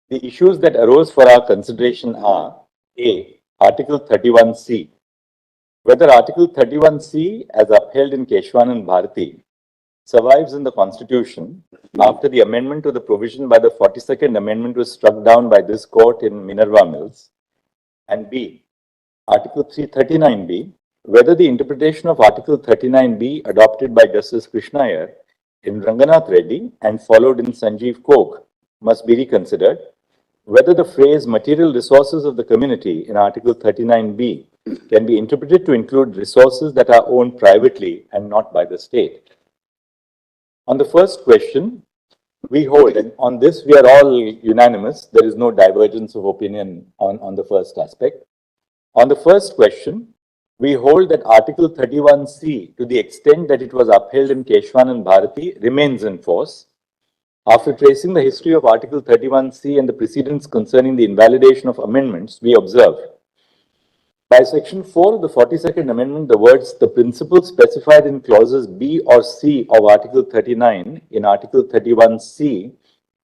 The issues that arose for our consideration are A. Article 31C. Whether Article 31C, as upheld in Keshwan Bharati, survives in the Constitution after the amendment to the provision by the 42nd Amendment was struck down by this court in Minerva Mills. And B. Article 339B, whether the interpretation of Article 39B adopted by Justice Krishna Iyer in Ranganath Reddy and followed in Sanjeev Kok must be reconsidered, whether the phrase material resources of the community in Article 39B can be interpreted to include resources that are owned privately and not by the state. On the first question, we hold, and on this we are all unanimous, there is no divergence of opinion on the first aspect. On the first question, we hold that Article 31C, to the extent that it was upheld in Keshwan Bharati, remains in force. After tracing the history of Article 31C and the precedents concerning the invalidation of amendments, we observe by Section 4 of the 42nd Amendment, the words "the principles specified in clauses B or C of Article 39 in Article 31C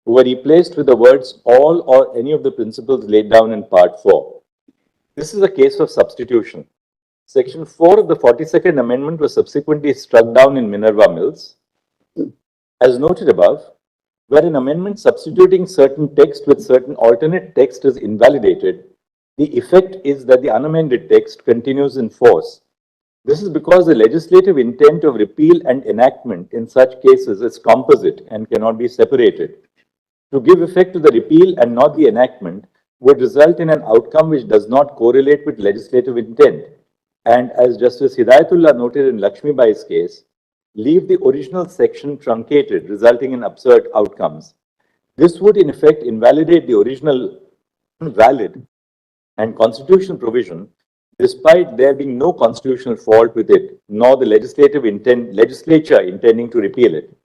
were replaced with the words all or any of the principles laid down in Part 4. This is a case of substitution. Section 4 of the 42nd Amendment was subsequently struck down in Minerva Mills. As noted above, where an amendment substituting certain text with certain alternate text is invalidated, the effect is that the unamended text continues in force. This is because the legislative intent of repeal and enactment in such cases is composite and cannot be separated. To give effect to the repeal and not the enactment would result in an outcome which does not correlate with legislative intent, and as Justice Hidayatullah noted in Lakshmi Bai's case, leave the original section truncated, resulting in absurd outcomes. This would in effect invalidate the original valid and constitutional provision, despite there being no constitutional fault with it, nor the legislature intending to repeal it.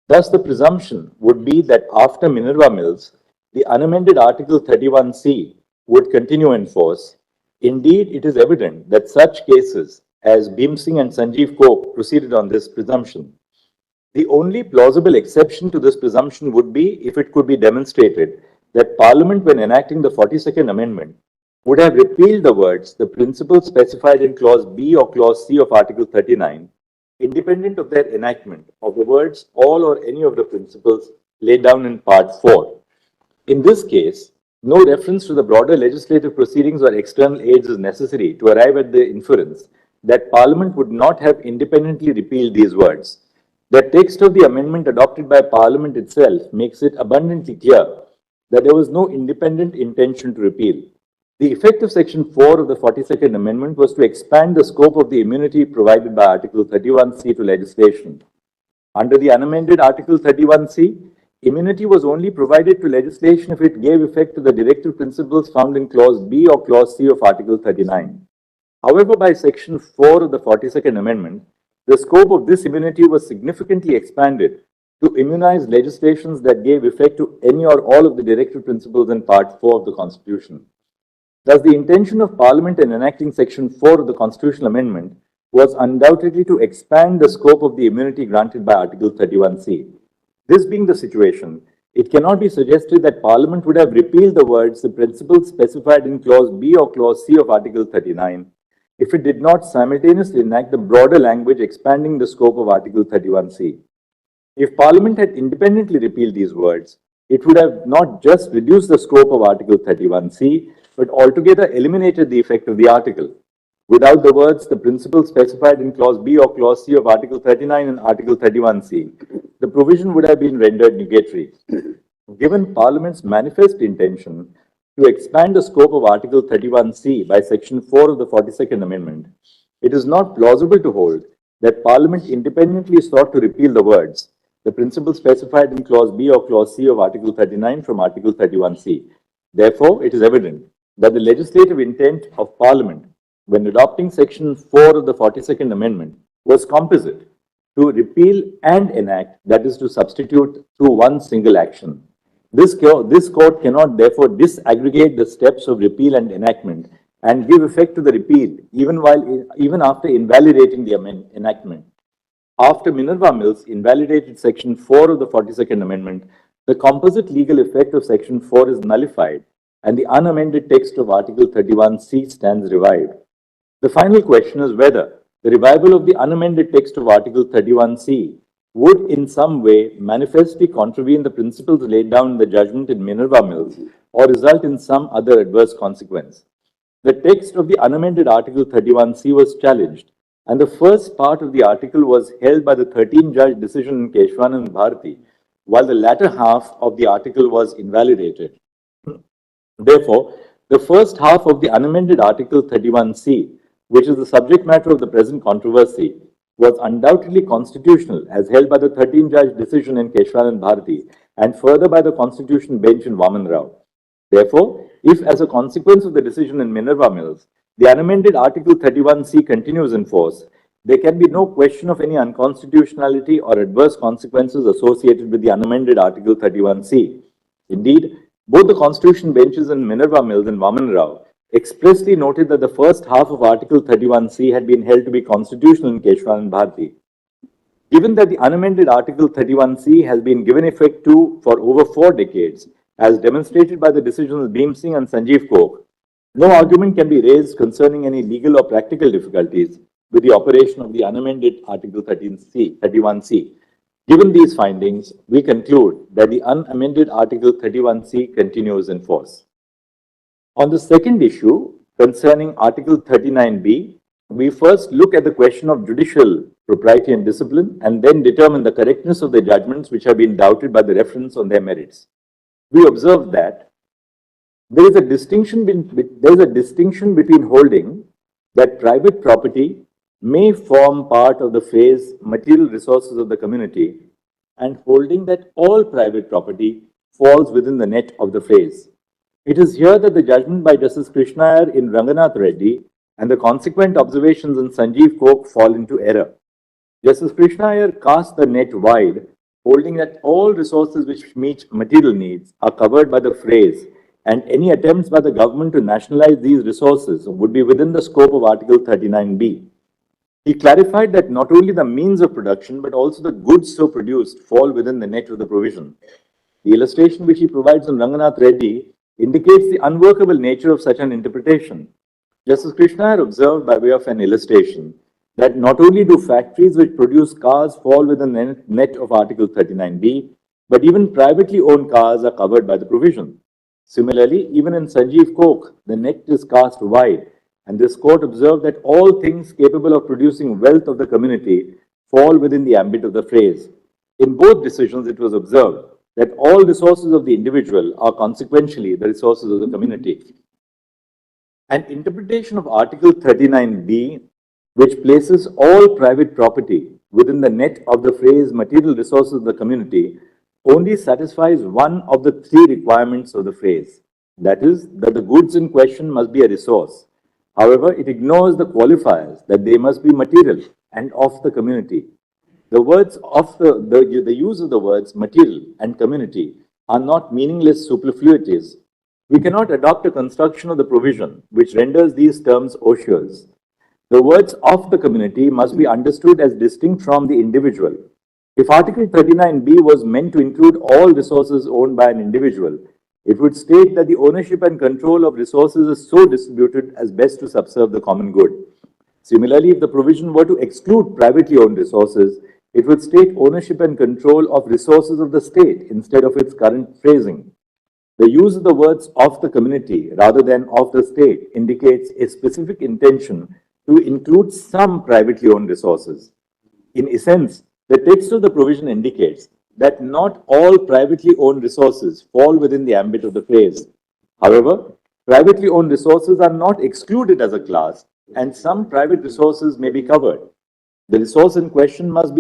Thus, the presumption would be that after Minerva Mills, the unamended Article 31C would continue in force. Indeed, it is evident that such cases as Bhim Singh and Sanjeev Kok proceeded on this presumption. The only plausible exception to this presumption would be if it could be demonstrated that Parliament, when enacting the 42nd Amendment, would have repealed the words, the principles specified in Clause B or Clause C of Article 39, independent of their enactment of the words all or any of the principles laid down in Part 4. In this case, no reference to the broader legislative proceedings or external aids is necessary to arrive at the inference that Parliament would not have independently repealed these words. The text of the amendment adopted by Parliament itself makes it abundantly clear that there was no independent intention to repeal. The effect of Section 4 of the 42nd Amendment was to expand the scope of the immunity provided by Article 31C to legislation. Under the unamended Article 31C, immunity was only provided to legislation if it gave effect to the directive principles found in Clause B or Clause C of Article 39. However, by Section 4 of the 42nd Amendment, the scope of this immunity was significantly expanded to immunize legislations that gave effect to any or all of the directive principles in Part 4 of the Constitution. Thus, the intention of Parliament in enacting Section 4 of the Constitutional Amendment was undoubtedly to expand the scope of the immunity granted by Article 31C. This being the situation, it cannot be suggested that Parliament would have repealed the words, the principles specified in Clause B or Clause C of Article 39, if it did not simultaneously enact the broader language expanding the scope of Article 31C. If Parliament had independently repealed these words, it would have not just reduced the scope of Article 31C, but altogether eliminated the effect of the article. Without the words, the principles specified in Clause B or Clause C of Article 39 and Article 31C, the provision would have been rendered nugatory. Given Parliament's manifest intention to expand the scope of Article 31C by Section 4 of the 42nd Amendment, it is not plausible to hold that Parliament independently sought to repeal the words, the principles specified in Clause B or Clause C of Article 39 from Article 31C. Therefore, it is evident that the legislative intent of Parliament when adopting Section 4 of the 42nd Amendment was composite, to repeal and enact, that is to substitute through one single action. This court cannot therefore disaggregate the steps of repeal and enactment and give effect to the repeal even after invalidating the enactment. After Minerva Mills invalidated Section 4 of the 42nd Amendment, the composite legal effect of Section 4 is nullified and the unamended text of Article 31C stands revived. The final question is whether the revival of the unamended text of Article 31C would in some way manifestly contravene the principles laid down in the judgment in Minerva Mills or result in some other adverse consequence. The text of the unamended Article 31C was challenged, and the first part of the article was held by the 13-judge decision in Keshwanan Bharati, while the latter half of the article was invalidated. Therefore, the first half of the unamended Article 31C, which is the subject matter of the present controversy, was undoubtedly constitutional as held by the 13-judge decision in Keshwanan Bharati and further by the Constitution bench in Vaman Rao. Therefore, if as a consequence of the decision in Minerva Mills, the unamended Article 31C continues in force, there can be no question of any unconstitutionality or adverse consequences associated with the unamended Article 31C. Indeed, both the Constitution benches in Minerva Mills and Vaman Rao expressly noted that the first half of Article 31C had been held to be constitutional in Keshwanan Bharati. Given that the unamended Article 31C has been given effect to for over 4 decades, as demonstrated by the decisions of Bhim Singh and Sanjeev Kok, no argument can be raised concerning any legal or practical difficulties with the operation of the unamended Article 31C. Given these findings, we conclude that the unamended Article 31C continues in force. On the second issue, concerning Article 39B, we first look at the question of judicial propriety and discipline and then determine the correctness of the judgments which have been doubted by the reference on their merits. We observe that there is a distinction between holding that private property may form part of the phrase material resources of the community and holding that all private property falls within the net of the phrase. It is here that the judgment by Justice Krishna Iyer in Ranganath Reddy and the consequent observations in Sanjeev Kok fall into error. Justice Krishna Iyer cast the net wide, holding that all resources which meet material needs are covered by the phrase, and any attempts by the government to nationalize these resources would be within the scope of Article 39B. He clarified that not only the means of production but also the goods so produced fall within the net of the provision. The illustration which he provides on Ranganath Reddy indicates the unworkable nature of such an interpretation. Justice Krishna Iyer observed by way of an illustration that not only do factories which produce cars fall within the net of Article 39B, but even privately owned cars are covered by the provision. Similarly, even in Sanjeev Kok, the net is cast wide, and this court observed that all things capable of producing wealth of the community fall within the ambit of the phrase. In both decisions, it was observed that all resources of the individual are consequentially the resources of the community. An interpretation of Article 39B, which places all private property within the net of the phrase material resources of the community, only satisfies one of the 3 requirements of the phrase. That is, that the goods in question must be a resource. However, it ignores the qualifiers that they must be material and of the community. The words of the use of the words material and community are not meaningless superfluities. We cannot adopt a construction of the provision which renders these terms ocious. The words of the community must be understood as distinct from the individual. If Article 39B was meant to include all resources owned by an individual, it would state that the ownership and control of resources is so distributed as best to subserve the common good. Similarly, if the provision were to exclude privately owned resources, it would state ownership and control of resources of the state instead of its current phrasing. The use of the words of the community rather than of the state indicates a specific intention to include some privately owned resources. In essence, the text of the provision indicates that not all privately owned resources fall within the ambit of the phrase. However, privately owned resources are not excluded as a class, and some private resources may be covered. The resource in question must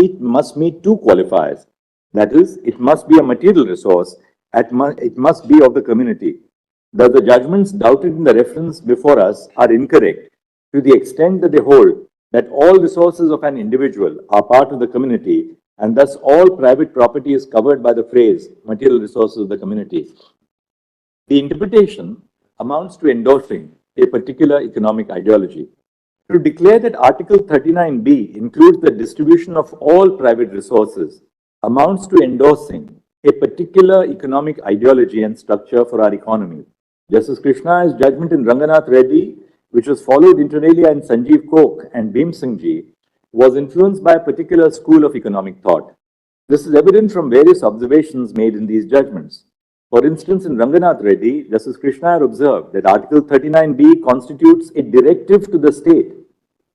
meet 2 qualifiers. That is, it must be a material resource, and it must be of the community. Thus, the judgments doubted in the reference before us are incorrect to the extent that they hold that all resources of an individual are part of the community, and thus all private property is covered by the phrase material resources of the community. The interpretation amounts to endorsing a particular economic ideology. To declare that Article 39B includes the distribution of all private resources amounts to endorsing a particular economic ideology and structure for our economy. Justice Krishna's judgment in Ranganath Reddy, which was followed inter alia in Sanjeev Kok and Bhim Singh Ji, was influenced by a particular school of economic thought. This is evident from various observations made in these judgments. For instance, in Ranganath Reddy, Justice Krishna observed that Article 39B constitutes a directive to the state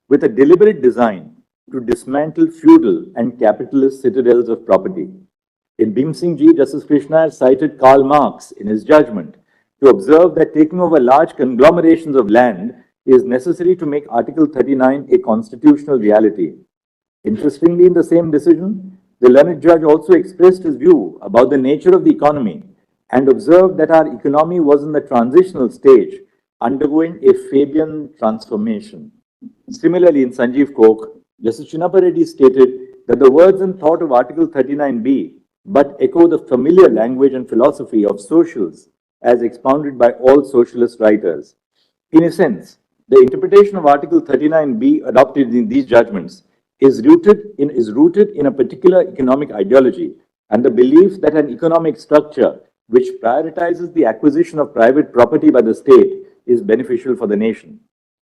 with a deliberate design to dismantle feudal and capitalist citadels of property. In Bhim Singh Ji, Justice Krishna cited Karl Marx in his judgment to observe that taking over large conglomerations of land is necessary to make Article 39 a constitutional reality. Interestingly, in the same decision, the learned judge also expressed his view about the nature of the economy and observed that our economy was in the transitional stage, undergoing a Fabian transformation. Similarly, in Sanjeev Kok, Justice Chinnappa Reddy stated that the words and thought of Article 39B but echo the familiar language and philosophy of socials as expounded by all socialist writers. In a sense, the interpretation of Article 39B adopted in these judgments is rooted in a particular economic ideology and the belief that an economic structure which prioritizes the acquisition of private property by the state is beneficial for the nation.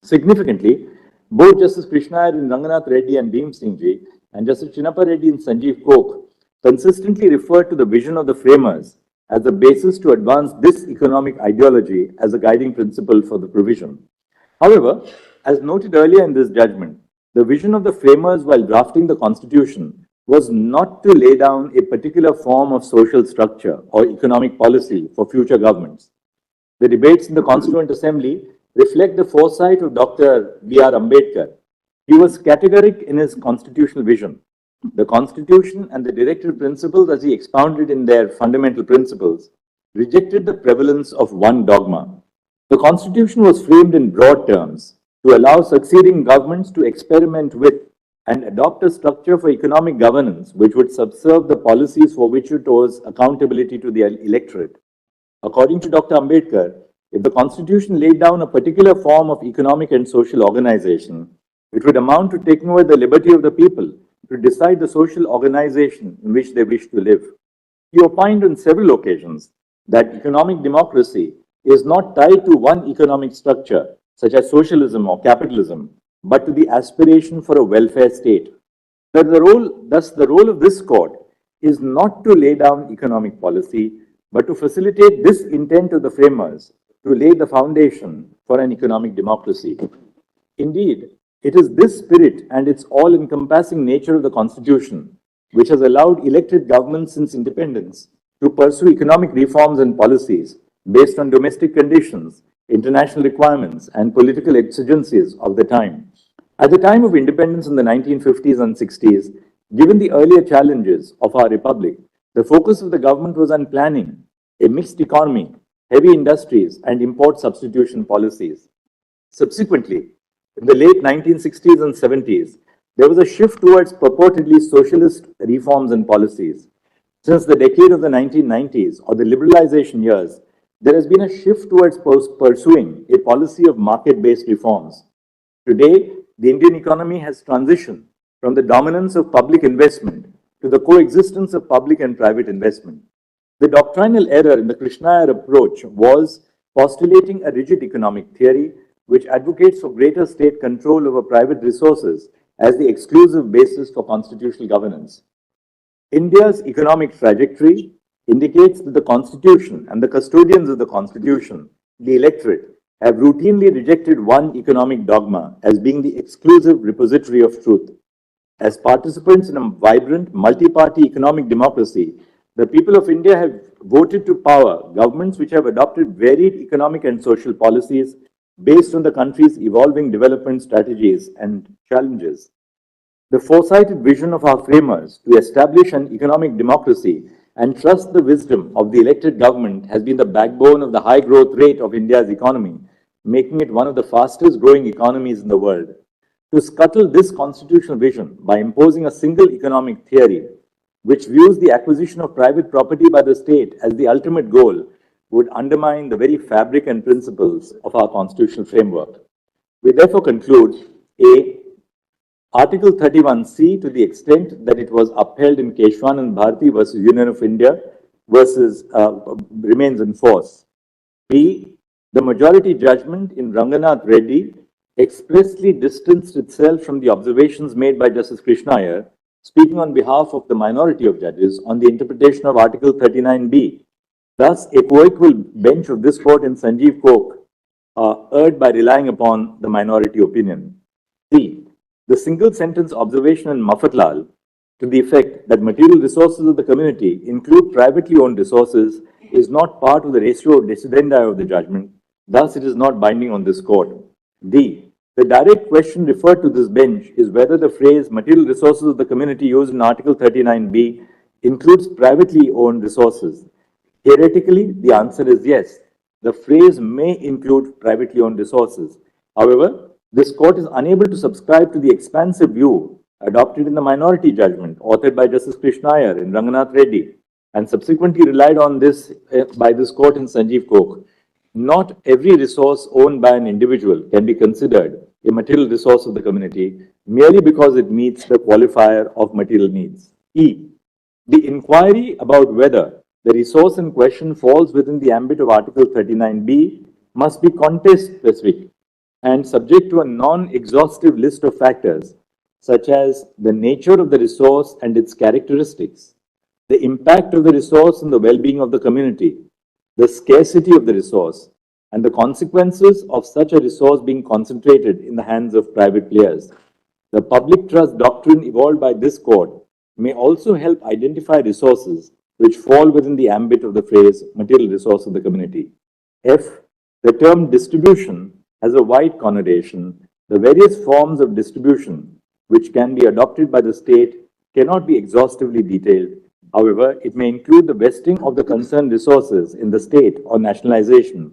Significantly, both Justice Krishna in Ranganath Reddy and Bhim Singh Ji and Justice Chinnappa Reddy in Sanjeev Kok consistently referred to the vision of the framers as the basis to advance this economic ideology as a guiding principle for the provision. However, as noted earlier in this judgment, the vision of the framers while drafting the Constitution was not to lay down a particular form of social structure or economic policy for future governments. The debates in the Constituent Assembly reflect the foresight of Dr. B.R. Ambedkar. He was categoric in his constitutional vision. The Constitution and the directive principles as he expounded in their fundamental principles rejected the prevalence of one dogma. The Constitution was framed in broad terms to allow succeeding governments to experiment with and adopt a structure for economic governance which would subserve the policies for which it owes accountability to the electorate. According to Dr. Ambedkar, if the Constitution laid down a particular form of economic and social organization, it would amount to taking away the liberty of the people to decide the social organization in which they wish to live. He opined on several occasions that economic democracy is not tied to one economic structure, such as socialism or capitalism, but to the aspiration for a welfare state. Thus, the role of this court is not to lay down economic policy, but to facilitate this intent of the framers to lay the foundation for an economic democracy. Indeed, it is this spirit and its all-encompassing nature of the Constitution which has allowed elected governments since independence to pursue economic reforms and policies based on domestic conditions, international requirements, and political exigencies of the time. At the time of independence in the 1950s and 60s, given the earlier challenges of our republic, the focus of the government was on planning a mixed economy, heavy industries, and import substitution policies. Subsequently, in the late 1960s and 70s, there was a shift towards purportedly socialist reforms and policies. Since the decade of the 1990s or the liberalization years, there has been a shift towards pursuing a policy of market-based reforms. Today, the Indian economy has transitioned from the dominance of public investment to the coexistence of public and private investment. The doctrinal error in the Krishnaya approach was postulating a rigid economic theory which advocates for greater state control over private resources as the exclusive basis for constitutional governance. India's economic trajectory indicates that the Constitution and the custodians of the Constitution, the electorate, have routinely rejected one economic dogma as being the exclusive repository of truth. As participants in a vibrant, multi-party economic democracy, the people of India have voted to power governments which have adopted varied economic and social policies based on the country's evolving development strategies and challenges. The foresighted vision of our framers to establish an economic democracy and trust the wisdom of the elected government has been the backbone of the high growth rate of India's economy, making it one of the fastest growing economies in the world. To scuttle this constitutional vision by imposing a single economic theory, which views the acquisition of private property by the state as the ultimate goal, would undermine the very fabric and principles of our constitutional framework. We therefore conclude, A. Article 31C, to the extent that it was upheld in Keshwanand Bharati versus Union of India, versus remains in force. B, the majority judgment in Ranganath Reddy expressly distanced itself from the observations made by Justice Krishna Iyer, speaking on behalf of the minority of judges on the interpretation of Article 39B. Thus, a co-equal bench of this court in Sanjeev Kok erred by relying upon the minority opinion. C, the single sentence observation in Mafatlal to the effect that material resources of the community include privately owned resources is not part of the ratio decidendi of the judgment. Thus, it is not binding on this court. D, the direct question referred to this bench is whether the phrase material resources of the community used in Article 39B includes privately owned resources. Theoretically, the answer is yes. The phrase may include privately owned resources. However, this court is unable to subscribe to the expansive view adopted in the minority judgment authored by Justice Krishna Iyer in Ranganath Reddy and subsequently relied on this by this court in Sanjeev Kok. Not every resource owned by an individual can be considered a material resource of the community merely because it meets the qualifier of material needs. E, the inquiry about whether the resource in question falls within the ambit of Article 39B must be context-specific and subject to a non-exhaustive list of factors such as the nature of the resource and its characteristics, the impact of the resource on the well-being of the community, the scarcity of the resource, and the consequences of such a resource being concentrated in the hands of private players. The public trust doctrine evolved by this court may also help identify resources which fall within the ambit of the phrase material resource of the community. F, the term distribution has a wide connotation. The various forms of distribution which can be adopted by the state cannot be exhaustively detailed. However, it may include the vesting of the concerned resources in the state or nationalization.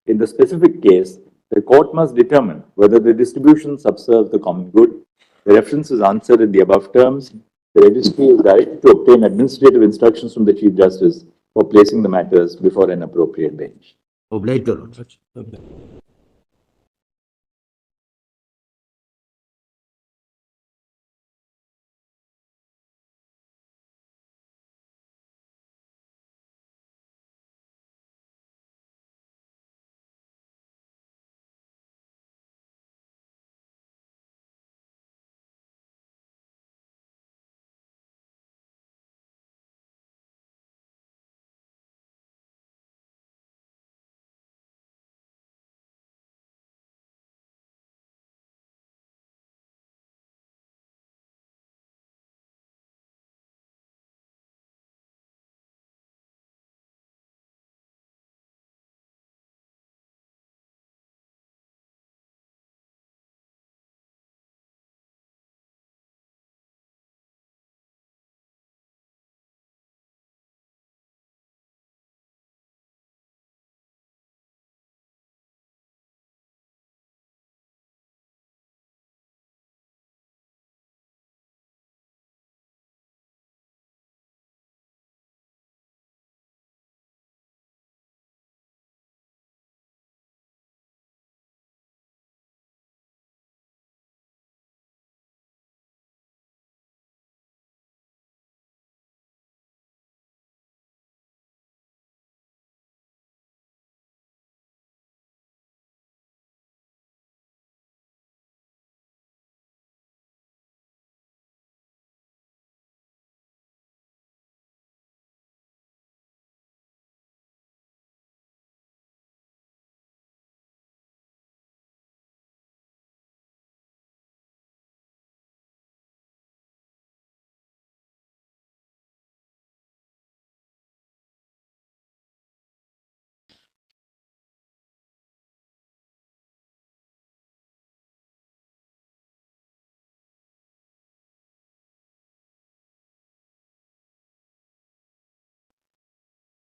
In the specific case, the court must determine whether the distribution subserves the common good. The reference is answered in the above terms. The registry is directed to obtain administrative instructions from the Chief Justice for placing the matters before an appropriate bench. Obliged.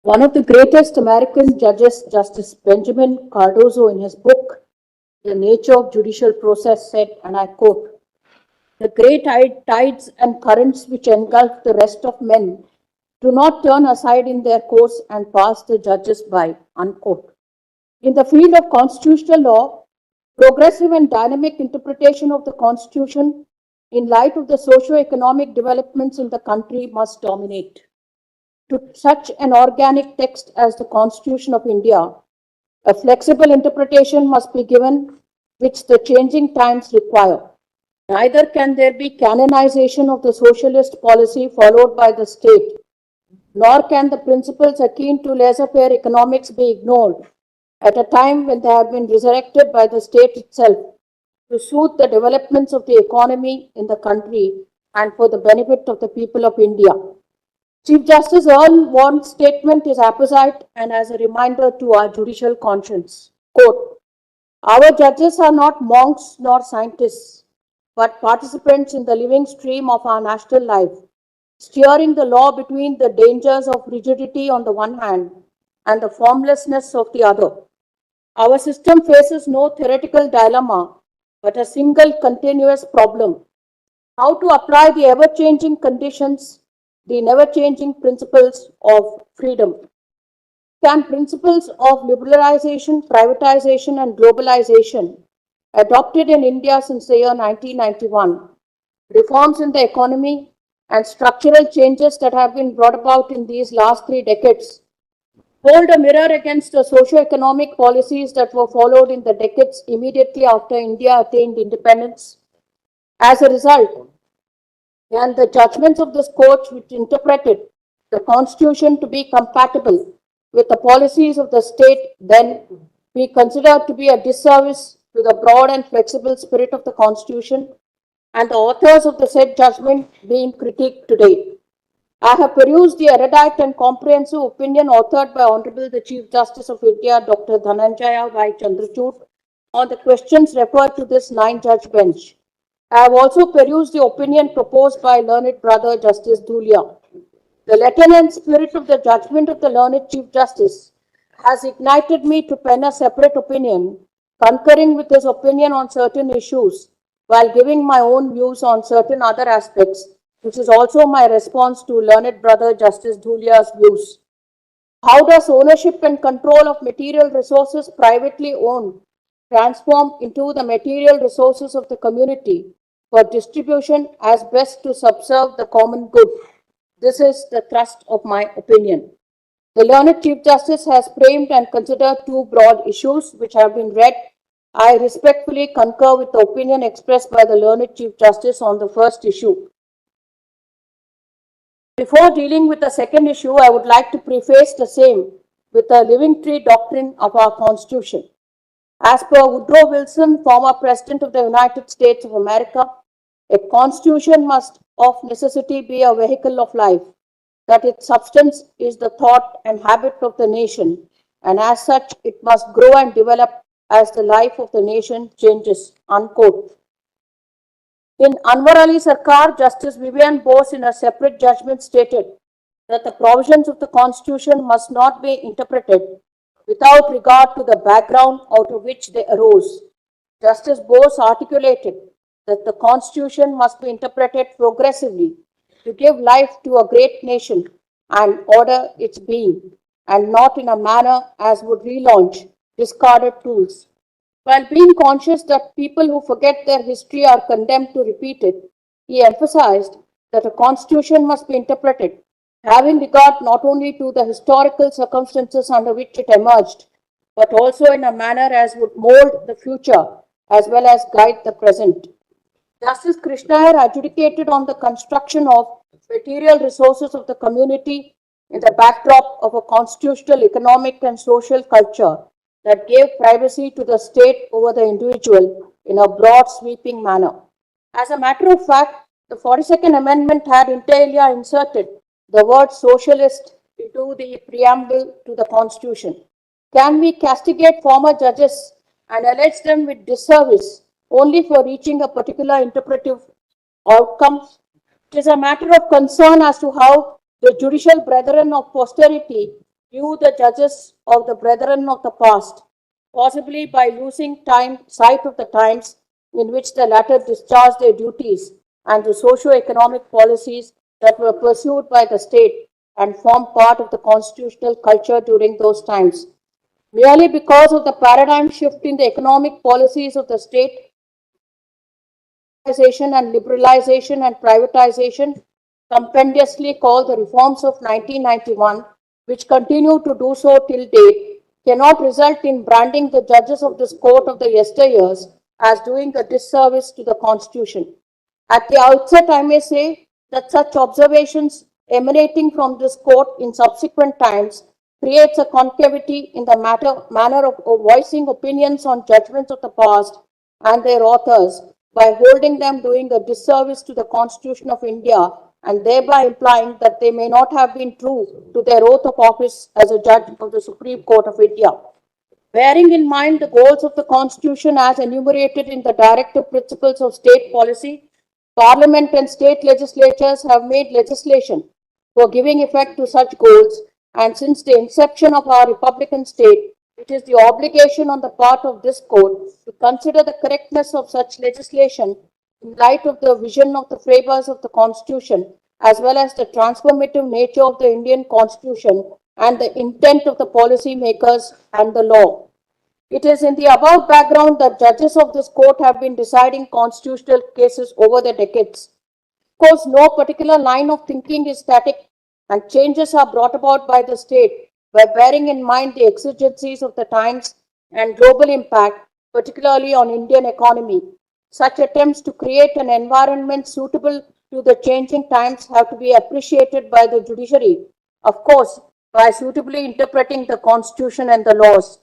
One of the greatest American judges, Justice Benjamin Cardozo, in his book, The Nature of Judicial Process, said, and I quote, "The great tides and currents which engulf the rest of men do not turn aside in their course and pass the judges by," unquote. In the field of constitutional law, progressive and dynamic interpretation of the Constitution in light of the socio-economic developments in the country must dominate. to such an organic text as the Constitution of India, a flexible interpretation must be given which the changing times require. Neither can there be canonization of the socialist policy followed by the state, nor can the principles akin to laissez-faire economics be ignored at a time when they have been resurrected by the state itself to suit the developments of the economy in the country and for the benefit of the people of India. Chief Justice Earl Warren's statement is apposite and as a reminder to our judicial conscience. Quote, our judges are not monks nor scientists, but participants in the living stream of our national life, steering the law between the dangers of rigidity on the one hand and the formlessness of the other. Our system faces no theoretical dilemma, but a single continuous problem: how to apply the ever-changing conditions, the never-changing principles of freedom. Can principles of liberalization, privatization, and globalization adopted in India since the year 1991, reforms in the economy, and structural changes that have been brought about in these last 3 decades hold a mirror against the socio-economic policies that were followed in the decades immediately after India attained independence? As a result, can the judgments of this court, which interpreted the Constitution to be compatible with the policies of the state, then be considered to be a disservice to the broad and flexible spirit of the Constitution and the authors of the said judgment being critiqued today? I have perused the erudite and comprehensive opinion authored by Honorable the Chief Justice of India, Dr. Dhananjaya by Chandrachud, on the questions referred to this 9-judge bench. I have also perused the opinion proposed by learned brother Justice Dhulia. The letter and spirit of the judgment of the learned Chief Justice has ignited me to pen a separate opinion, concurring with his opinion on certain issues, while giving my own views on certain other aspects, which is also my response to learned brother Justice Dhulia's views. How does ownership and control of material resources privately owned transform into the material resources of the community for distribution as best to subserve the common good? This is the thrust of my opinion. The learned Chief Justice has framed and considered 2 broad issues which have been read. I respectfully concur with the opinion expressed by the learned Chief Justice on the first issue. Before dealing with the second issue, I would like to preface the same with the living tree doctrine of our Constitution. As per Woodrow Wilson, former President of the United States of America, a Constitution must of necessity be a vehicle of life, that its substance is the thought and habit of the nation, and as such it must grow and develop as the life of the nation changes. Unquote. In Anwar Ali Sarkar, Justice Vivian Bose in a separate judgment stated that the provisions of the Constitution must not be interpreted without regard to the background out of which they arose. Justice Bose articulated that the Constitution must be interpreted progressively to give life to a great nation and order its being, and not in a manner as would relaunch discarded tools. While being conscious that people who forget their history are condemned to repeat it, he emphasized that a constitution must be interpreted, having regard not only to the historical circumstances under which it emerged, but also in a manner as would mold the future as well as guide the present. Justice Krishna adjudicated on the construction of material resources of the community in the backdrop of a constitutional, economic, and social culture that gave privacy to the state over the individual in a broad, sweeping manner. As a matter of fact, the 42nd Amendment had inter alia inserted the word socialist into the preamble to the Constitution. Can we castigate former judges and allege them with disservice only for reaching a particular interpretive outcome? It is a matter of concern as to how the judicial brethren of posterity view the judges of the brethren of the past, possibly by losing sight of the times in which the latter discharged their duties and the socio-economic policies that were pursued by the state and formed part of the constitutional culture during those times. Merely because of the paradigm shift in the economic policies of the state, and liberalization and privatization, compendiously called the reforms of 1991, which continue to do so till date, cannot result in branding the judges of this court of the yesteryears as doing a disservice to the Constitution. At the outset, I may say that such observations emanating from this court in subsequent times creates a concavity in the manner of voicing opinions on judgments of the past and their authors by holding them doing a disservice to the Constitution of India and thereby implying that they may not have been true to their oath of office as a judge of the Supreme Court of India. Bearing in mind the goals of the Constitution as enumerated in the directive principles of state policy, Parliament and state legislatures have made legislation for giving effect to such goals, and since the inception of our republican state, it is the obligation on the part of this court to consider the correctness of such legislation in light of the vision of the framers of the Constitution, as well as the transformative nature of the Indian Constitution and the intent of the policy makers and the law. It is in the above background that judges of this court have been deciding constitutional cases over the decades. Of course, no particular line of thinking is static, and changes are brought about by the state by bearing in mind the exigencies of the times and global impact, particularly on Indian economy. Such attempts to create an environment suitable to the changing times have to be appreciated by the judiciary, of course, by suitably interpreting the Constitution and the laws.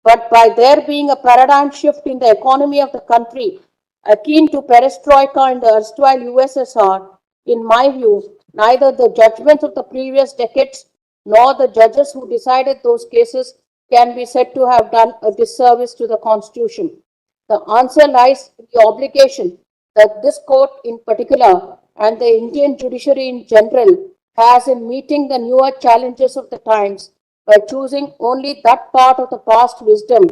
But by there being a paradigm shift in the economy of the country, akin to perestroika in the erstwhile USSR, in my view, neither the judgments of the previous decades nor the judges who decided those cases can be said to have done a disservice to the Constitution. The answer lies in the obligation that this court in particular and the Indian judiciary in general has in meeting the newer challenges of the times by choosing only that part of the past wisdom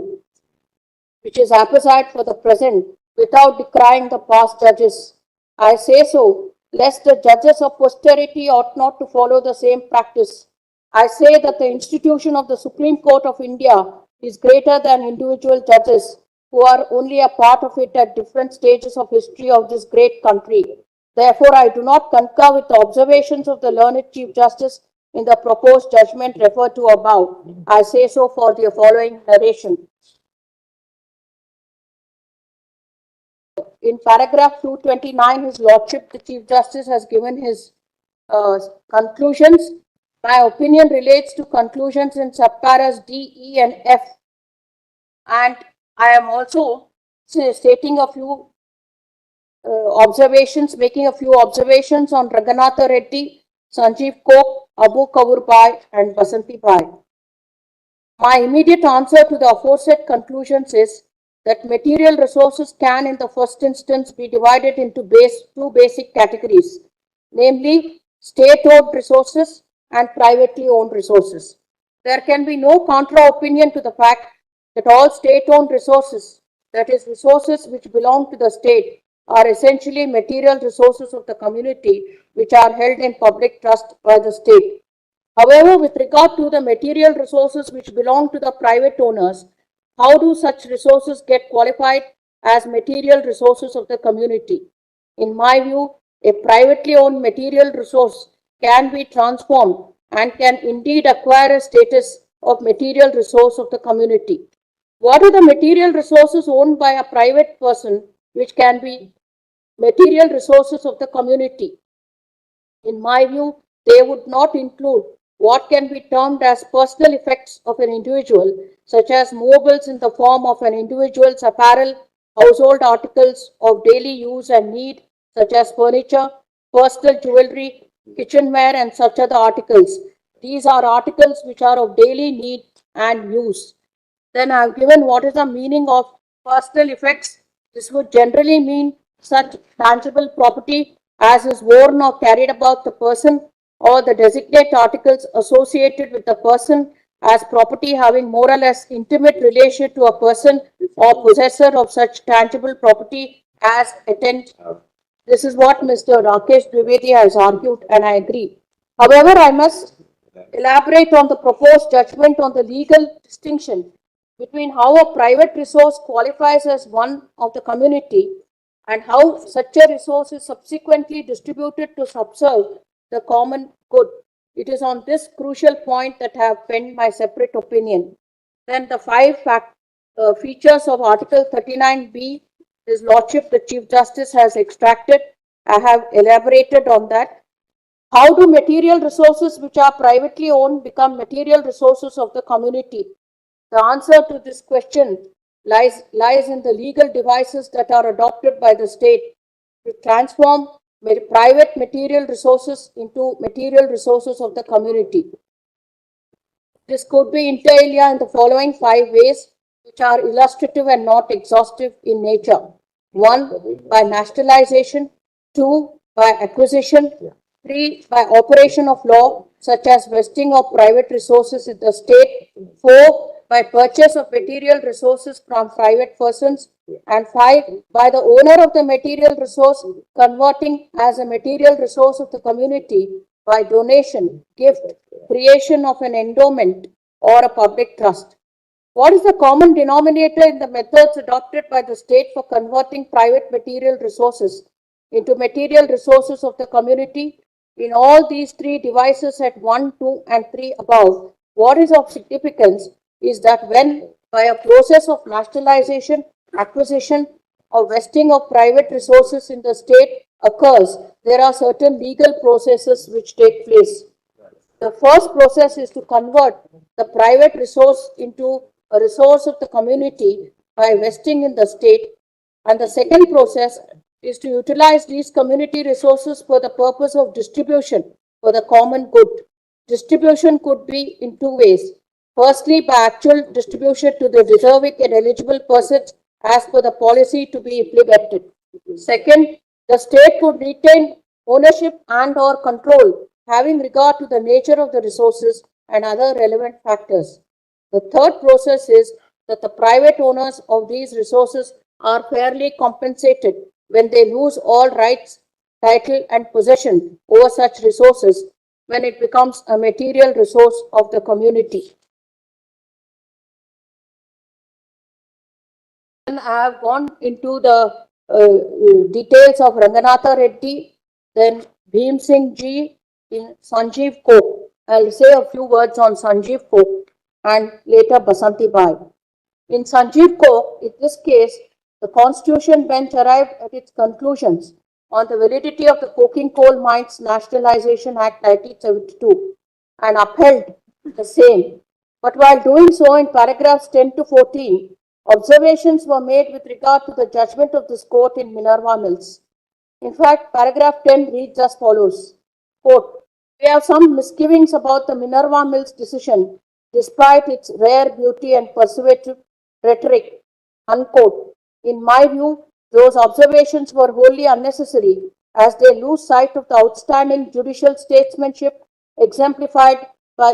which is apposite for the present without decrying the past judges. I say so, lest the judges of posterity ought not to follow the same practice. I say that the institution of the Supreme Court of India is greater than individual judges who are only a part of it at different stages of history of this great country. Therefore, I do not concur with the observations of the learned Chief Justice in the proposed judgment referred to above. I say so for the following narration. In paragraph 229, His Lordship, the Chief Justice, has given his conclusions. My opinion relates to conclusions in subparas D, E, and F. And I am also stating a few making a few observations on Raghunatha Reddy, Sanjeev Kok, Abu Kavur Bai, and Basanti Bai. My immediate answer to the aforesaid conclusions is that material resources can, in the first instance, be divided into two basic categories, namely state-owned resources and privately owned resources. There can be no contra-opinion to the fact that all state-owned resources, that is, resources which belong to the state, are essentially material resources of the community which are held in public trust by the state. However, with regard to the material resources which belong to the private owners, how do such resources get qualified as material resources of the community? In my view, a privately owned material resource can be transformed and can indeed acquire a status of material resource of the community. What are the material resources owned by a private person which can be material resources of the community? In my view, they would not include what can be termed as personal effects of an individual, such as movables in the form of an individual's apparel, household articles of daily use and need, such as furniture, personal jewelry, kitchenware, and such other articles. These are articles which are of daily need and use. Then I have given what is the meaning of personal effects. This would generally mean such tangible property as is worn or carried about the person, or the designate articles associated with the person as property having more or less intimate relation to a person or possessor of such tangible property as attend. This is what Mr. Rakesh Dwivedi has argued, and I agree. However, I must elaborate on the proposed judgment on the legal distinction between how a private resource qualifies as one of the community and how such a resource is subsequently distributed to subserve the common good. It is on this crucial point that I have penned my separate opinion. Then the five features of Article 39B, His Lordship the Chief Justice has extracted. I have elaborated on that. How do material resources which are privately owned become material resources of the community? The answer to this question lies in the legal devices that are adopted by the state to transform private material resources into material resources of the community. This could be inter alia in the following 5 ways, which are illustrative and not exhaustive in nature. 1. By nationalization. 2. By acquisition. 3. By operation of law, such as vesting of private resources in the state. 4. By purchase of material resources from private persons. And 5. By the owner of the material resource converting as a material resource of the community by donation, gift, creation of an endowment or a public trust. What is the common denominator in the methods adopted by the state for converting private material resources into material resources of the community? In all these 3 devices at 1, 2, and 3 above, what is of significance is that when by a process of nationalization, acquisition, or vesting of private resources in the state occurs, there are certain legal processes which take place. The first process is to convert the private resource into a resource of the community by vesting in the state, and the second process is to utilize these community resources for the purpose of distribution for the common good. Distribution could be in 2 ways. Firstly, by actual distribution to the deserving and eligible persons as per the policy to be implemented. Second, the state would retain ownership and or control having regard to the nature of the resources and other relevant factors. The third process is that the private owners of these resources are fairly compensated when they lose all rights, title and possession over such resources when it becomes a material resource of the community. And I have gone into the details of Ranganatha Reddy, then Bhim Singh Ji in Sanjeev Coke. I'll say a few words on Sanjeev Coke and later Basanti Bai. In Sanjeev Coke, in this case, the Constitution bench arrived at its conclusions on the validity of the Coking Coal Mines Nationalization Act 1972 and upheld the same. But while doing so, in paragraphs 10 to 14, observations were made with regard to the judgment of this court in Minerva Mills. In fact, paragraph 10 reads as follows, quote, "We have some misgivings about the Minerva Mills decision despite its rare beauty and persuasive rhetoric," unquote. In my view, those observations were wholly unnecessary as they lose sight of the outstanding judicial statesmanship exemplified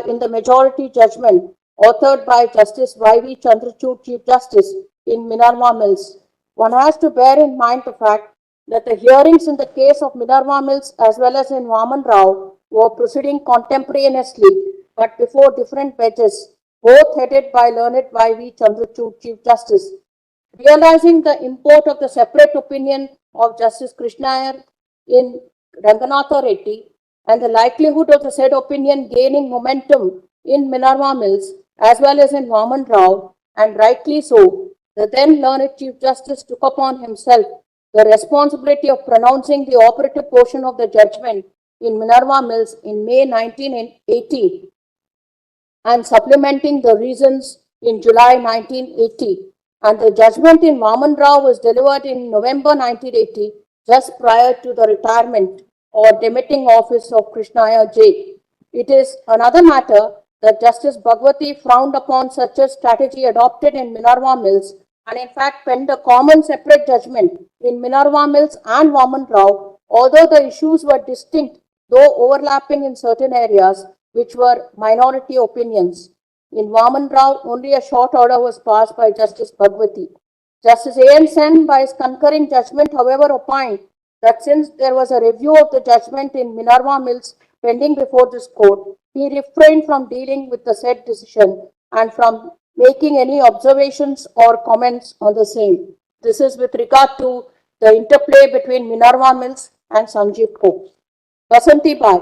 in the majority judgment authored by Justice Y.V. Chandrachud, Chief Justice in Minerva Mills. One has to bear in mind the fact that the hearings in the case of Minerva Mills as well as in Vaman Rao were proceeding contemporaneously but before different benches, both headed by learned Y.V. Chandrachud, Chief Justice. Realizing the import of the separate opinion of Justice Krishnaiyer in Ranganatha Reddy and the likelihood of the said opinion gaining momentum in Minerva Mills as well as in Vaman Rao, and rightly so, the then learned Chief Justice took upon himself the responsibility of pronouncing the operative portion of the judgment in Minerva Mills in May 1980 and supplementing the reasons in July 1980. And the judgment in Vaman Rao was delivered in November 1980, just prior to the retirement or demitting office of Krishnaiyer J. It is another matter that Justice Bhagwati frowned upon such a strategy adopted in Minerva Mills and in fact penned a common separate judgment in Minerva Mills and Vaman Rao, although the issues were distinct, though overlapping in certain areas, which were minority opinions. In Vaman Rao, only a short order was passed by Justice Bhagwati. Justice A.N. Sen, by his concurring judgment, however, opined that since there was a review of the judgment in Minerva Mills pending before this court, he refrained from dealing with the said decision and from making any observations or comments on the same. This is with regard to the interplay between Minerva Mills and Sanjeev Coke. Basanti Bai.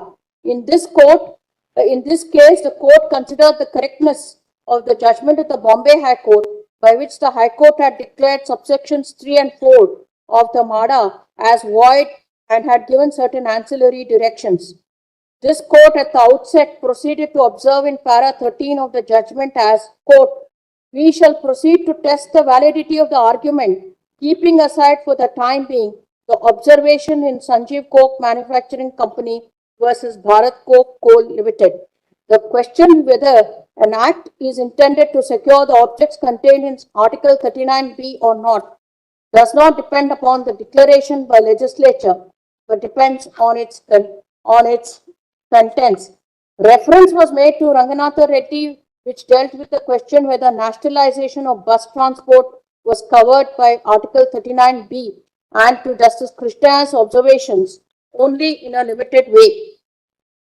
In this case, the court considered the correctness of the judgment of the Bombay High Court, by which the High Court had declared subsections 3 and 4 of the MADA as void and had given certain ancillary directions. This court at the outset proceeded to observe in para 13 of the judgment as, quote, we shall proceed to test the validity of the argument, keeping aside for the time being the observation in Sanjeev Coke Manufacturing Company versus Bharat Coke Coal Limited. The question whether an act is intended to secure the objects contained in Article 39B or not does not depend upon the declaration by legislature, but depends on its contents. Reference was made to Ranganatha Reddy, which dealt with the question whether nationalization of bus transport was covered by Article 39B, and to Justice Krishna's observations only in a limited way.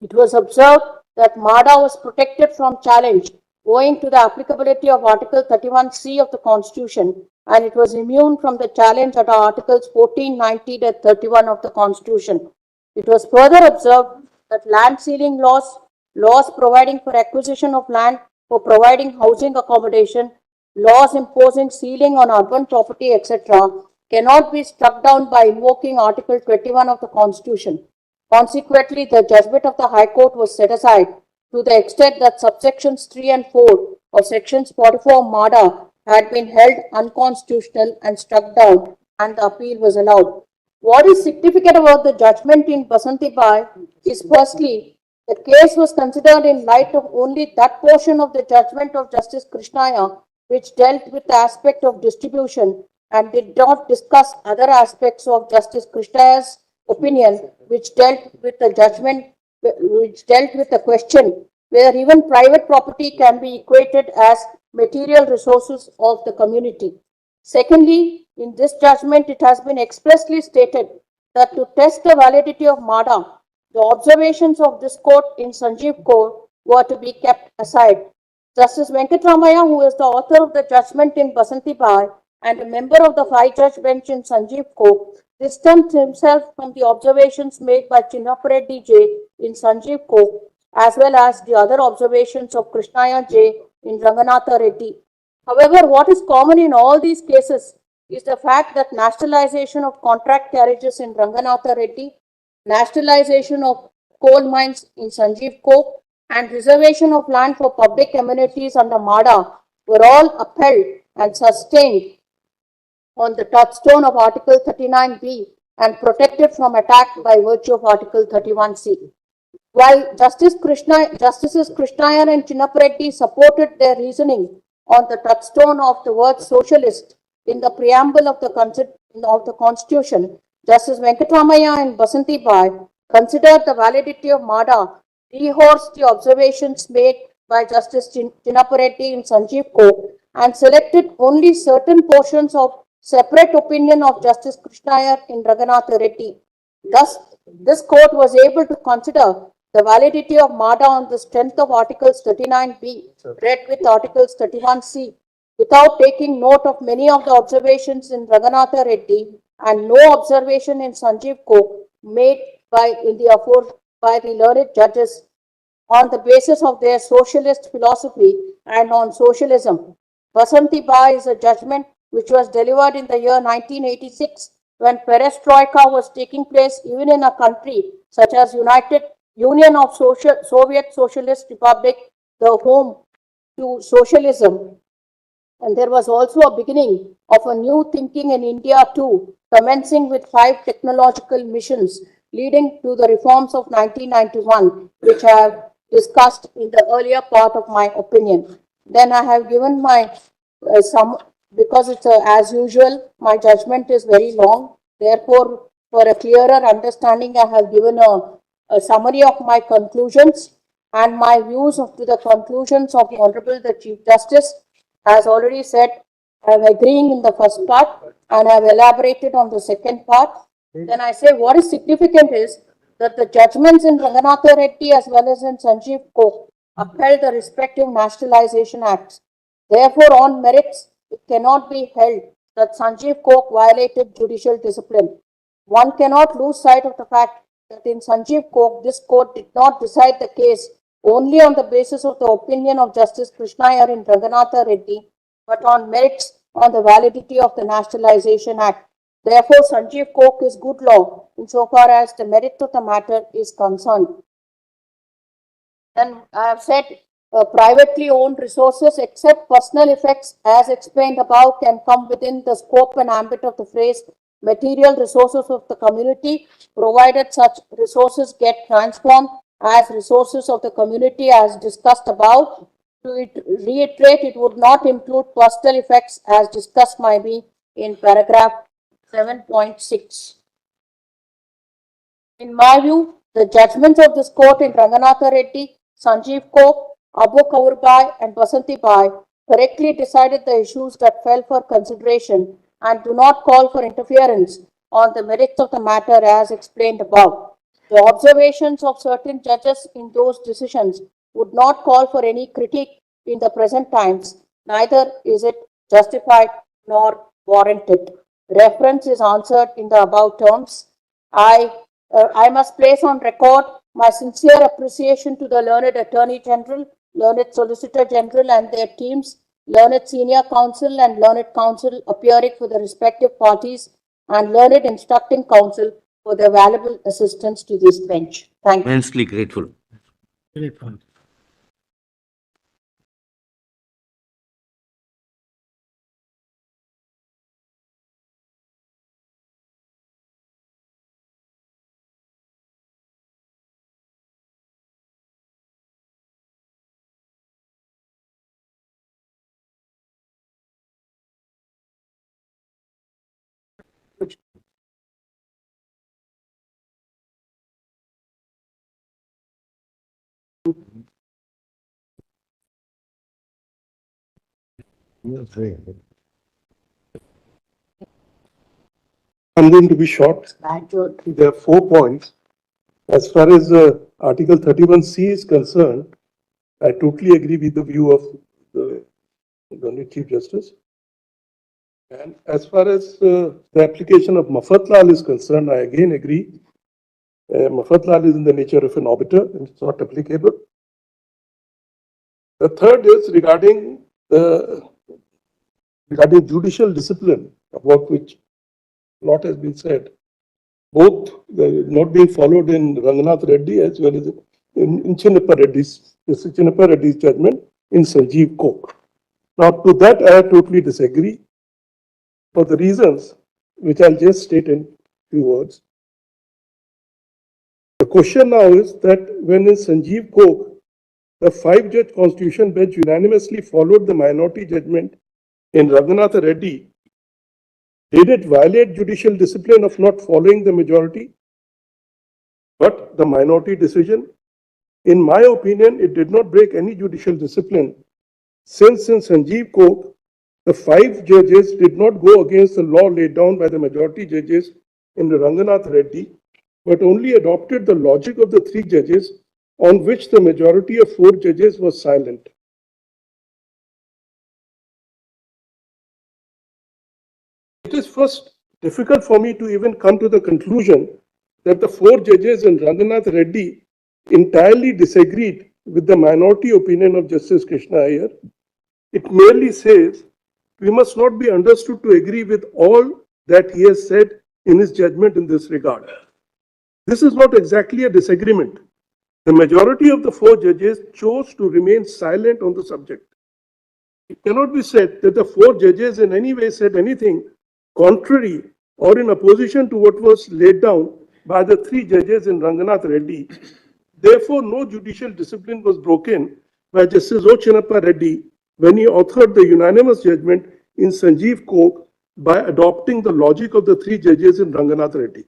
It was observed that MADA was protected from challenge owing to the applicability of Article 31C of the Constitution, and it was immune from the challenge under Articles 14, 19 and 31 of the Constitution. It was further observed that land ceiling laws providing for acquisition of land for providing housing accommodation, laws imposing ceiling on urban property, etc., cannot be struck down by invoking Article 21 of the Constitution. Consequently, the judgment of the High Court was set aside to the extent that subsections 3 and 4 of sections 44 MADA had been held unconstitutional and struck down, and the appeal was allowed. What is significant about the judgment in Basanti Bai is, firstly, the case was considered in light of only that portion of the judgment of Justice Krishnaya which dealt with the aspect of distribution and did not discuss other aspects of Justice Krishnaya's opinion, which dealt with the judgment, which dealt with the question whether even private property can be equated as material resources of the community. Secondly, in this judgment, it has been expressly stated that to test the validity of MADA, the observations of this court in Sanjeev Court were to be kept aside. Justice Venkatramaya, who is the author of the judgment in Basanti Bai and a member of the 5-judge bench in Sanjeev Court, distanced himself from the observations made by Chinnapareddy J in Sanjeev Court, as well as the other observations of Krishnaya J in Ranganatha Reddy. However, what is common in all these cases is the fact that nationalization of contract carriages in Ranganatha Reddy, nationalization of coal mines in Sanjeev Coke, and reservation of land for public amenities under MADA were all upheld and sustained on the touchstone of Article 39B and protected from attack by virtue of Article 31C. While Justices Krishnaya and Chinnapareddy supported their reasoning on the touchstone of the word socialist in the preamble of the Constitution, Justice Venkatramaya and Basanti Bai considered the validity of MADA, rehorsed the observations made by Justice Chinnapareddy in Sanjeev Court, and selected only certain portions of separate opinion of Justice Krishnaya in Ranganatha Reddy. Thus, this court was able to consider the validity of MADA on the strength of Articles 39B, read with Articles 31C, without taking note of many of the observations in Ranganatha Reddy and no observation in Sanjeev Court made by the learned judges on the basis of their socialist philosophy and on socialism. Basanti Bai is a judgment which was delivered in the year 1986 when perestroika was taking place even in a country such as United Union of Soviet Socialist Republic, the home to socialism. And there was also a beginning of a new thinking in India too, commencing with 5 technological missions leading to the reforms of 1991, which I have discussed in the earlier part of my opinion. Then I have given my because it's as usual, my judgment is very long. Therefore, for a clearer understanding, I have given a summary of my conclusions and my views to the conclusions of Honorable the Chief Justice. As already said, I am agreeing in the first part and I have elaborated on the second part. Then I say what is significant is that the judgments in Ranganatha Reddy as well as in Sanjeev Coke upheld the respective nationalization acts. Therefore, on merits, it cannot be held that Sanjeev Coke violated judicial discipline. One cannot lose sight of the fact that in Sanjeev Coke, this court did not decide the case only on the basis of the opinion of Justice Krishna Iyer in Ranganatha Reddy, but on merits on the validity of the Nationalization Act. Therefore, Sanjeev Coke is good law insofar as the merit of the matter is concerned. Then I have said privately owned resources except personal effects as explained above can come within the scope and ambit of the phrase material resources of the community, provided such resources get transformed as resources of the community as discussed above. To reiterate, it would not include personal effects as discussed by me in paragraph 7.6. In my view, the judgments of this court in Ranganatha Reddy, Sanjeev Coke, Abu Kaurbai and Basanti Bai correctly decided the issues that fell for consideration and do not call for interference on the merits of the matter as explained above. The observations of certain judges in those decisions would not call for any critique in the present times, neither is it justified nor warranted. Reference is answered in the above terms. I must place on record my sincere appreciation to the learned Attorney General, learned Solicitor General and their teams, learned Senior Counsel and learned Counsel appearing for the respective parties, and learned Instructing Counsel for their valuable assistance to this bench. Thank you. Immensely grateful. Grateful. I'm going to be short. There are 4 points. As far as Article 31C is concerned, I totally agree with the view of the Honorable Chief Justice. And as far as the application of Mafatlal is concerned, I again agree. Mafatlal is in the nature of an arbiter and it's not applicable. The third is regarding judicial discipline, about which a lot has been said. Both not being followed in Ranganath Reddy as well as in Chinnappa Reddy's judgment in Sanjeev Coke. Now, to that I totally disagree for the reasons which I'll just state in few words. The question now is that when in Sanjeev Coke, the 5-judge Constitution bench unanimously followed the minority judgment in Ranganath Reddy, did it violate judicial discipline of not following the majority, but the minority decision? In my opinion, it did not break any judicial discipline, since in Sanjeev Coke, the 5 judges did not go against the law laid down by the majority judges in the Ranganath Reddy, but only adopted the logic of the 3 judges on which the majority of 4 judges was silent. It is first difficult for me to even come to the conclusion that the 4 judges in Ranganath Reddy entirely disagreed with the minority opinion of Justice Krishna Iyer. It merely says we must not be understood to agree with all that he has said in his judgment in this regard. This is not exactly a disagreement. The majority of the 4 judges chose to remain silent on the subject. It cannot be said that the 4 judges in any way said anything contrary or in opposition to what was laid down by the 3 judges in Ranganath Reddy. Therefore, no judicial discipline was broken by Justice O. Chinnappa Reddy when he authored the unanimous judgment in Sanjeev Coke by adopting the logic of the 3 judges in Ranganath Reddy.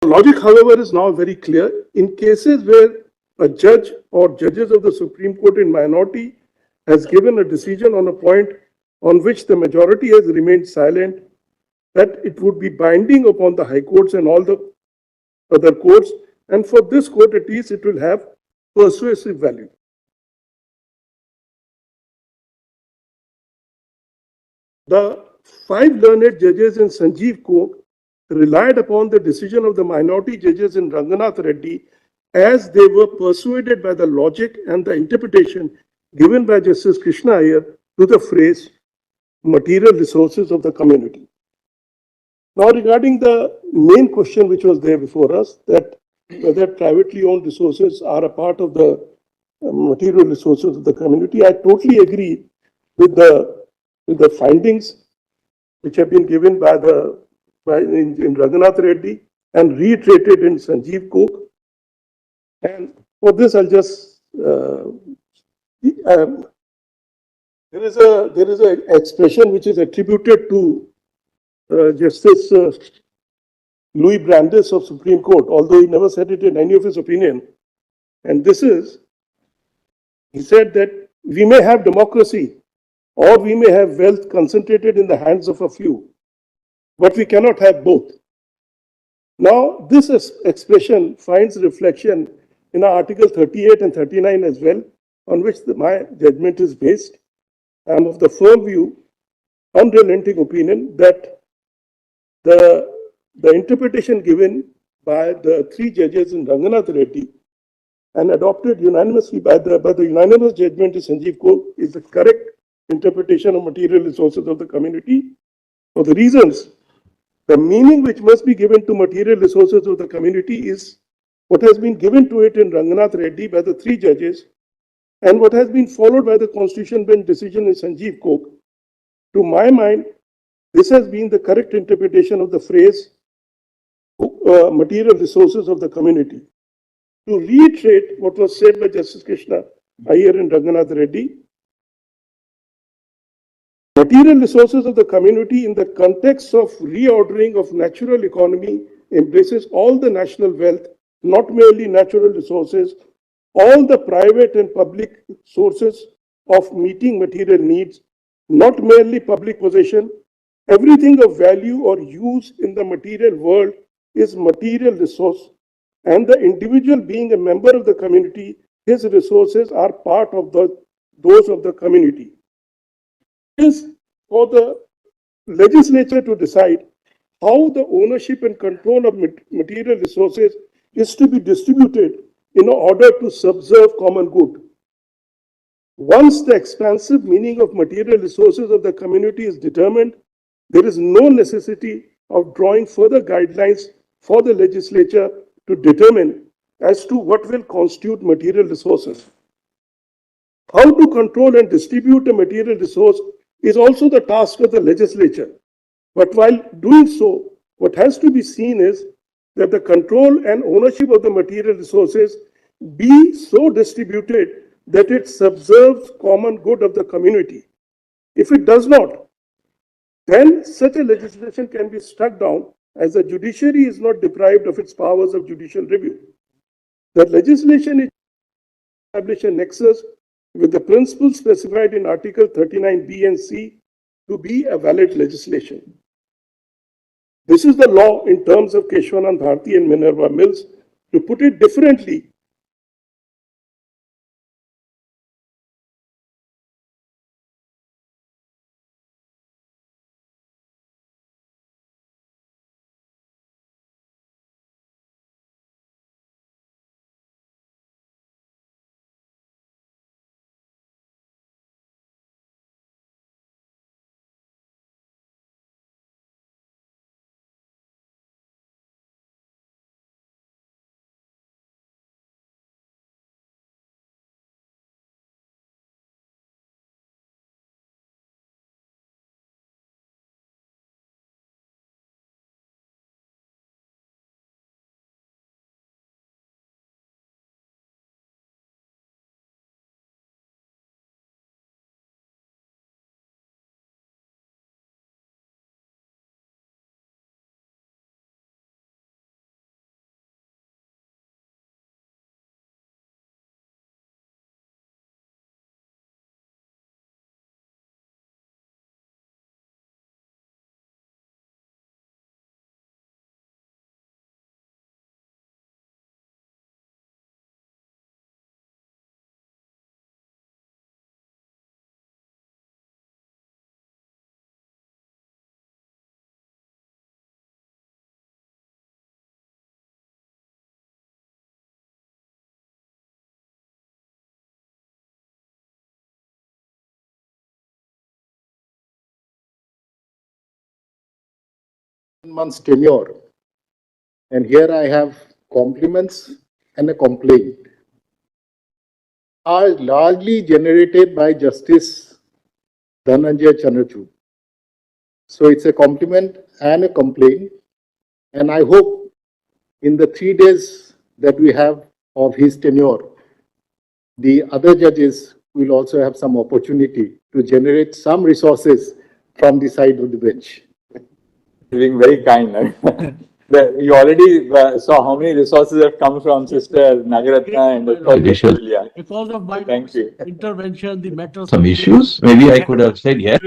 The logic, however, is now very clear. In cases where a judge or judges of the Supreme Court in minority has given a decision on a point on which the majority has remained silent, that it would be binding upon the high courts and all the other courts, and for this court at least it will have persuasive value. The 5 learned judges in Sanjeev Coke relied upon the decision of the minority judges in Ranganath Reddy as they were persuaded by the logic and the interpretation given by Justice Krishna Iyer to the phrase material resources of the community. Now, regarding the main question which was there before us, that whether privately owned resources are a part of the material resources of the community, I totally agree with the findings which have been given by in Raghunath Reddy and reiterated in Sanjeev Cook. And for this, I'll just there is a expression which is attributed to Justice Louis Brandeis of Supreme Court, although he never said it in any of his opinion. And this is, he said that we may have democracy or we may have wealth concentrated in the hands of a few, but we cannot have both. Now, this expression finds reflection in Article 38 and 39 as well, on which my judgment is based. I am of the firm view, unrelenting opinion, that the interpretation given by the three judges in Ranganath Reddy and adopted unanimously by the unanimous judgment of Sanjeev Kaur is the correct interpretation of material resources of the community for the reasons the meaning which must be given to material resources of the community is what has been given to it in Ranganath Reddy by the three judges and what has been followed by the Constitution Bench decision in Sanjeev Kaur. To my mind, this has been the correct interpretation of the phrase material resources of the community. To reiterate what was said by Justice Krishna Iyer and Ranganath Reddy, material resources of the community in the context of reordering of natural economy embraces all the national wealth, not merely natural resources, all the private and public sources of meeting material needs, not merely public possession. Everything of value or use in the material world is material resource, and the individual being a member of the community, his resources are part of those of the community. It is for the legislature to decide how the ownership and control of material resources is to be distributed in order to subserve common good. Once the expansive meaning of material resources of the community is determined, there is no necessity of drawing further guidelines for the legislature to determine as to what will constitute material resources. How to control and distribute a material resource is also the task of the legislature. But while doing so, what has to be seen is that the control and ownership of the material resources be so distributed that it subserves common good of the community. If it does not, then such a legislation can be struck down as the judiciary is not deprived of its powers of judicial review. The legislation is to establish a nexus with the principles specified in Article 39B and C to be a valid legislation. This is the law in terms of Keshwanand Bharti and Minerva Mills. To put it differently, months tenure. And here I have compliments and a complaint, are largely generated by Justice Chandrachud. So it's a compliment and a complaint. And I hope in the 3 days that we have of his tenure, the other judges will also have some opportunity to generate some resources from the side of the bench. Being very kind. You already saw how many resources have come from Sister Nagaratna and Judicial. Julia. Because of my Thank you. intervention, the matter. Some issues, maybe I could have said yes.